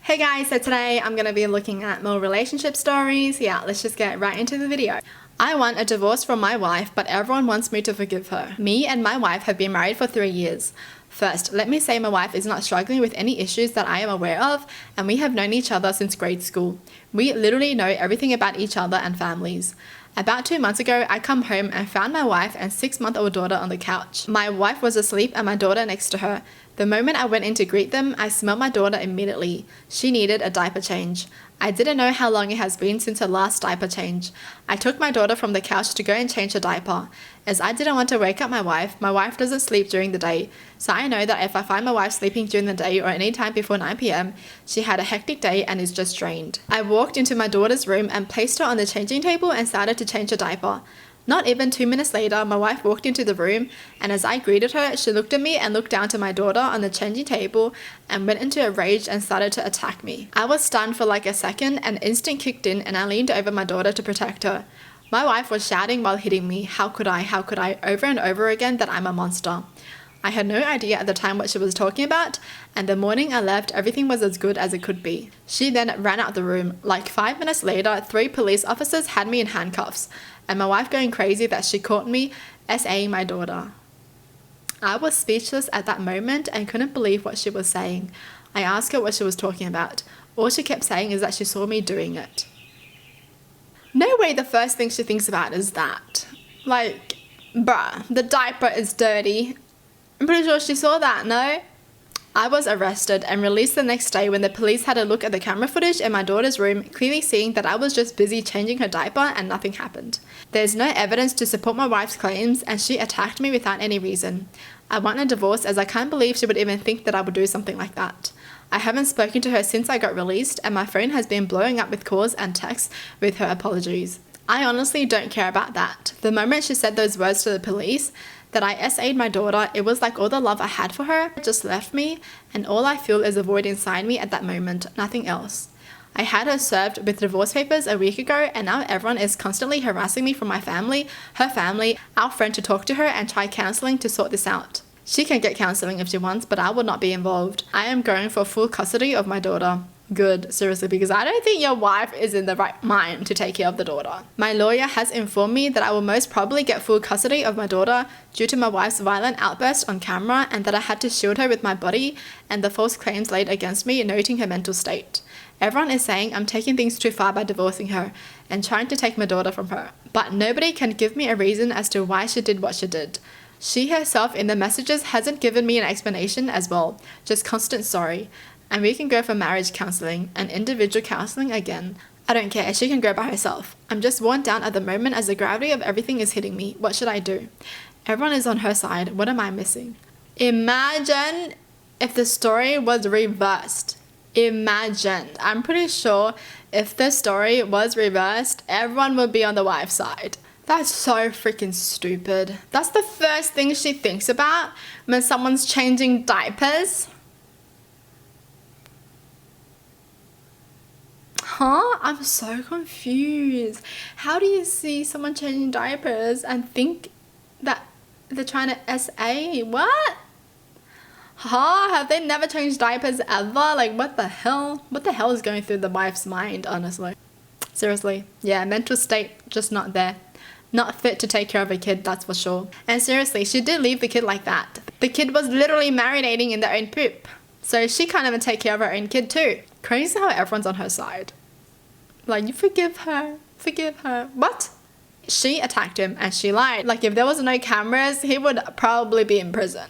Hey guys, so today I'm going to be looking at more relationship stories. Yeah, let's just get right into the video. I want a divorce from my wife, but everyone wants me to forgive her. Me and my wife have been married for 3 years. First, let me say my wife is not struggling with any issues that I am aware of, and we have known each other since grade school. We literally know everything about each other and families. About 2 months ago, I come home and found my wife and 6-month-old daughter on the couch. My wife was asleep and my daughter next to her. The moment I went in to greet them, I smelled my daughter immediately. She needed a diaper change. I didn't know how long it has been since her last diaper change. I took my daughter from the couch to go and change her diaper. As I didn't want to wake up my wife doesn't sleep during the day, so I know that if I find my wife sleeping during the day or any time before 9 p.m, she had a hectic day and is just drained. I walked into my daughter's room and placed her on the changing table and started to change her diaper. Not even 2 minutes later, my wife walked into the room, and as I greeted her, she looked at me and looked down to my daughter on the changing table and went into a rage and started to attack me. I was stunned for like a second, and instinct kicked in and I leaned over my daughter to protect her. My wife was shouting while hitting me, how could I, over and over again that I'm a monster. I had no idea at the time what she was talking about, and the morning I left, everything was as good as it could be. She then ran out the room. Like 5 minutes later, 3 police officers had me in handcuffs, and my wife going crazy that she caught me SAing my daughter. I was speechless at that moment and couldn't believe what she was saying. I asked her what she was talking about. All she kept saying is that she saw me doing it. No way the first thing she thinks about is that. Like, bruh, the diaper is dirty. I'm pretty sure she saw that, no? I was arrested and released the next day when the police had a look at the camera footage in my daughter's room, clearly seeing that I was just busy changing her diaper and nothing happened. There's no evidence to support my wife's claims, and she attacked me without any reason. I want a divorce, as I can't believe she would even think that I would do something like that. I haven't spoken to her since I got released, and my phone has been blowing up with calls and texts with her apologies. I honestly don't care about that. The moment she said those words to the police, that I SA'd my daughter, it was like all the love I had for her just left me, and all I feel is a void inside me at that moment, nothing else. I had her served with divorce papers a week ago, and now everyone is constantly harassing me from my family, her family, our friend to talk to her and try counselling to sort this out. She can get counselling if she wants, but I will not be involved. I am going for full custody of my daughter. Good, seriously, because I don't think your wife is in the right mind to take care of the daughter. My lawyer has informed me that I will most probably get full custody of my daughter due to my wife's violent outburst on camera, and that I had to shield her with my body and the false claims laid against me, noting her mental state. Everyone is saying I'm taking things too far by divorcing her and trying to take my daughter from her, but nobody can give me a reason as to why she did what she did. She herself in the messages hasn't given me an explanation as well, just constant sorry. And we can go for marriage counselling and individual counselling again. I don't care, she can go by herself. I'm just worn down at the moment as the gravity of everything is hitting me. What should I do? Everyone is on her side. What am I missing? Imagine if the story was reversed. Imagine. I'm pretty sure if the story was reversed, everyone would be on the wife's side. That's so freaking stupid. That's the first thing she thinks about when someone's changing diapers. Huh? I'm so confused. How do you see someone changing diapers and think that they're trying to SA? What? Huh? Have they never changed diapers ever? Like, what the hell? What the hell is going through the wife's mind, honestly? Seriously. Yeah, mental state just not there. Not fit to take care of a kid, that's for sure. And seriously, she did leave the kid like that. The kid was literally marinating in their own poop. So she can't even take care of her own kid too. Crazy how everyone's on her side. Like, you forgive her. What? She attacked him and she lied. Like, if there was no cameras, he would probably be in prison.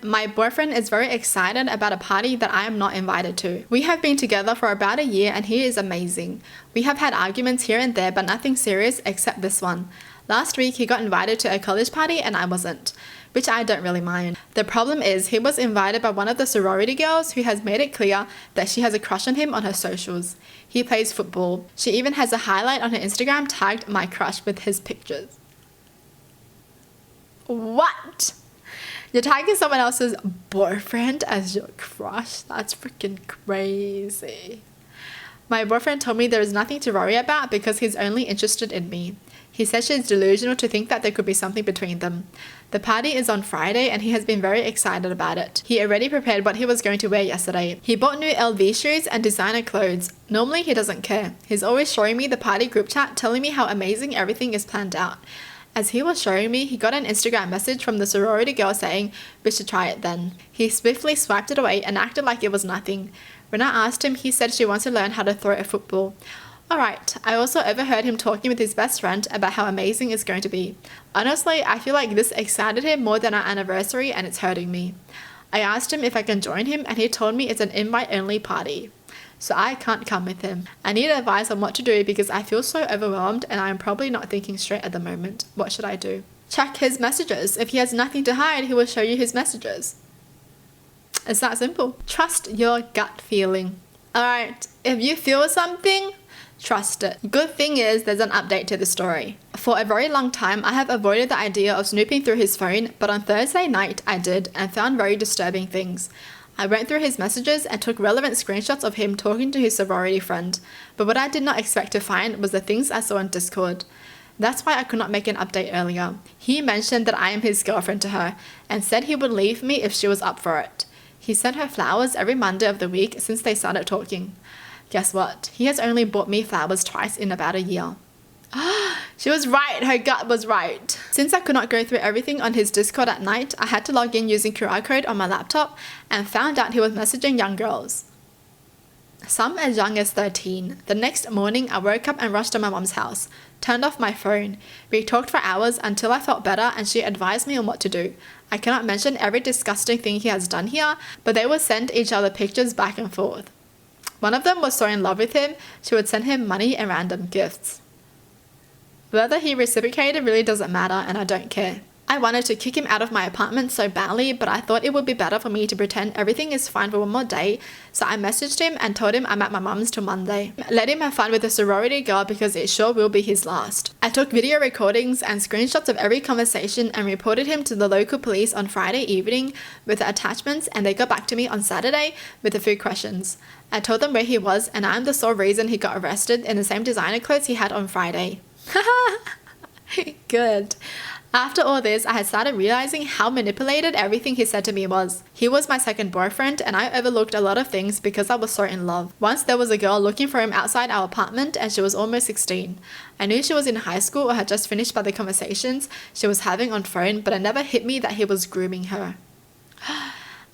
My boyfriend is very excited about a party that I am not invited to. We have been together for about a year and he is amazing. We have had arguments here and there, but nothing serious except this one. Last week he got invited to a college party and I wasn't, which I don't really mind. The problem is he was invited by one of the sorority girls who has made it clear that she has a crush on him on her socials. He plays football. She even has a highlight on her Instagram tagged my crush with his pictures. What? You're tagging someone else's boyfriend as your crush? That's freaking crazy. My boyfriend told me there is nothing to worry about because he's only interested in me. He said she's delusional to think that there could be something between them. The party is on Friday and he has been very excited about it. He already prepared what he was going to wear yesterday. He bought new LV shoes and designer clothes. Normally he doesn't care. He's always showing me the party group chat, telling me how amazing everything is planned out. As he was showing me, he got an Instagram message from the sorority girl saying, "We should try it then." He swiftly swiped it away and acted like it was nothing. When I asked him, he said she wants to learn how to throw a football. Alright, I also overheard him talking with his best friend about how amazing it's going to be. Honestly, I feel like this excited him more than our anniversary and it's hurting me. I asked him if I can join him and he told me it's an invite-only party. So I can't come with him. I need advice on what to do because I feel so overwhelmed and I am probably not thinking straight at the moment. What should I do? Check his messages. If he has nothing to hide, he will show you his messages. It's that simple. Trust your gut feeling. Alright, if you feel something, trust it. Good thing is there's an update to the story. For a very long time, I have avoided the idea of snooping through his phone, but on Thursday night I did and found very disturbing things. I went through his messages and took relevant screenshots of him talking to his sorority friend, but what I did not expect to find was the things I saw on Discord. That's why I could not make an update earlier. He mentioned that I am his girlfriend to her and said he would leave me if she was up for it. He sent her flowers every Monday of the week since they started talking. Guess what? He has only bought me flowers twice in about a year. She was right, her gut was right. Since I could not go through everything on his Discord at night, I had to log in using QR code on my laptop and found out he was messaging young girls. Some as young as 13. The next morning, I woke up and rushed to my mom's house, turned off my phone. We talked for hours until I felt better and she advised me on what to do. I cannot mention every disgusting thing he has done here, but they would send each other pictures back and forth. One of them was so in love with him, she would send him money and random gifts. Whether he reciprocated really doesn't matter and I don't care. I wanted to kick him out of my apartment so badly, but I thought it would be better for me to pretend everything is fine for one more day, so I messaged him and told him I'm at my mum's till Monday. Let him have fun with the sorority girl because it sure will be his last. I took video recordings and screenshots of every conversation and reported him to the local police on Friday evening with the attachments, and they got back to me on Saturday with a few questions. I told them where he was and I'm the sole reason he got arrested in the same designer clothes he had on Friday. Good. After all this, I had started realizing how manipulated everything he said to me was. He was my second boyfriend and I overlooked a lot of things because I was so in love. Once there was a girl looking for him outside our apartment and she was almost 16. I knew she was in high school or had just finished by the conversations she was having on phone, but it never hit me that he was grooming her.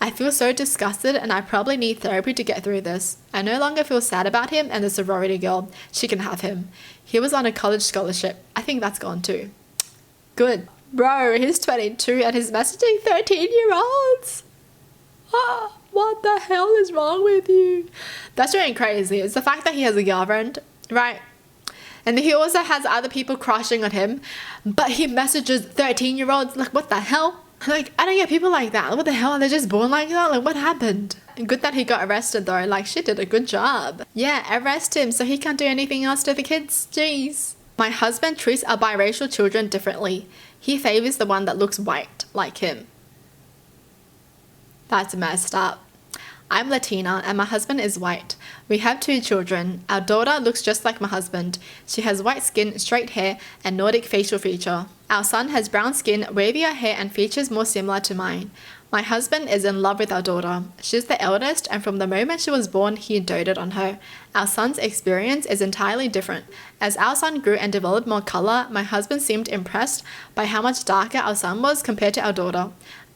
I feel so disgusted and I probably need therapy to get through this. I no longer feel sad about him and the sorority girl. She can have him. He was on a college scholarship. I think that's gone too. Good. Bro, he's 22 and he's messaging 13-year-olds. What the hell is wrong with you? That's really crazy. It's the fact that he has a girlfriend, right? And he also has other people crushing on him, but he messages 13-year-olds. Like, what the hell? Like, I don't get people like that. What the hell? Are they just born like that? Like, what happened? Good that he got arrested though. Like, she did a good job. Yeah, arrest him so he can't do anything else to the kids. Jeez. My husband treats our biracial children differently. He favors the one that looks white, like him. That's messed up. I'm Latina and my husband is white. We have 2 children. Our daughter looks just like my husband. She has white skin, straight hair, and Nordic facial feature. Our son has brown skin, wavier hair, and features more similar to mine. My husband is in love with our daughter. She's the eldest, and from the moment she was born, he doted on her. Our son's experience is entirely different. As our son grew and developed more color, my husband seemed impressed by how much darker our son was compared to our daughter.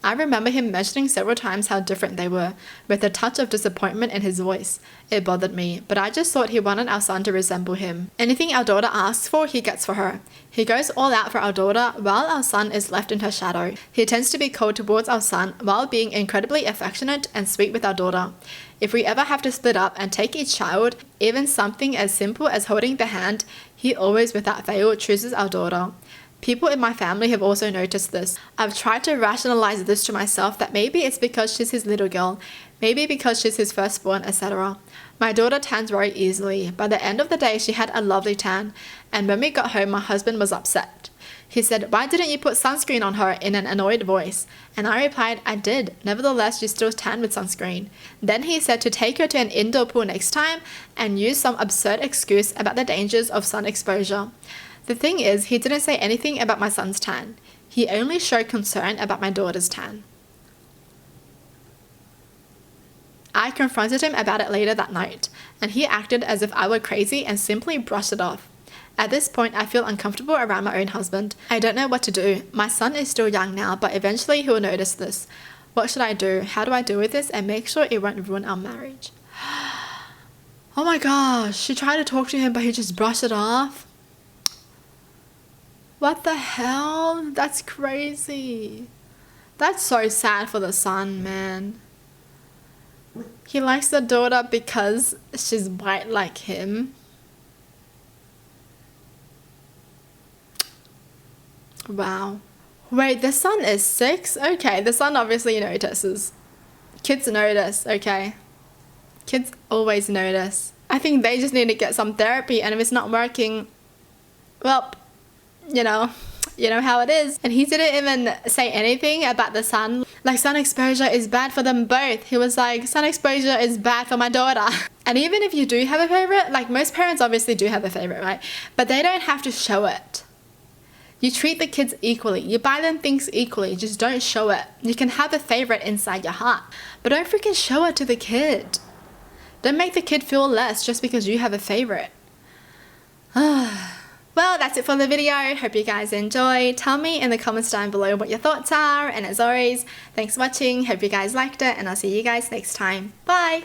I remember him mentioning several times how different they were, with a touch of disappointment in his voice. It bothered me, but I just thought he wanted our son to resemble him. Anything our daughter asks for, he gets for her. He goes all out for our daughter, while our son is left in her shadow. He tends to be cold towards our son, while being incredibly affectionate and sweet with our daughter. If we ever have to split up and take each child, even something as simple as holding the hand, he always without fail chooses our daughter. People in my family have also noticed this. I've tried to rationalize this to myself that maybe it's because she's his little girl, maybe because she's his firstborn, etc. My daughter tans very easily. By the end of the day, she had a lovely tan, and when we got home, my husband was upset. He said, "Why didn't you put sunscreen on her?" in an annoyed voice. And I replied, "I did. Nevertheless, she still tan with sunscreen." Then he said to take her to an indoor pool next time and use some absurd excuse about the dangers of sun exposure. The thing is, he didn't say anything about my son's tan. He only showed concern about my daughter's tan. I confronted him about it later that night, and he acted as if I were crazy and simply brushed it off. At this point, I feel uncomfortable around my own husband. I don't know what to do. My son is still young now, but eventually he will notice this. What should I do? How do I deal with this and make sure it won't ruin our marriage? Oh my gosh, she tried to talk to him, but he just brushed it off. What the hell? That's crazy. That's so sad for the son, man. He likes the daughter because she's white like him. Wow. Wait, the son is 6? Okay, the son obviously notices. Kids notice, okay? Kids always notice. I think they just need to get some therapy, and if it's not working, well, you know how it is. And he didn't even say anything about the sun. Like, sun exposure is bad for them both. He was like, sun exposure is bad for my daughter. And even if you do have a favorite, like most parents obviously do have a favorite, right? But they don't have to show it. You treat the kids equally. You buy them things equally. Just don't show it. You can have a favorite inside your heart, but don't freaking show it to the kid. Don't make the kid feel less just because you have a favorite. Well, that's it for the video. Hope you guys enjoyed. Tell me in the comments down below what your thoughts are. And as always, thanks for watching. Hope you guys liked it, and I'll see you guys next time. Bye!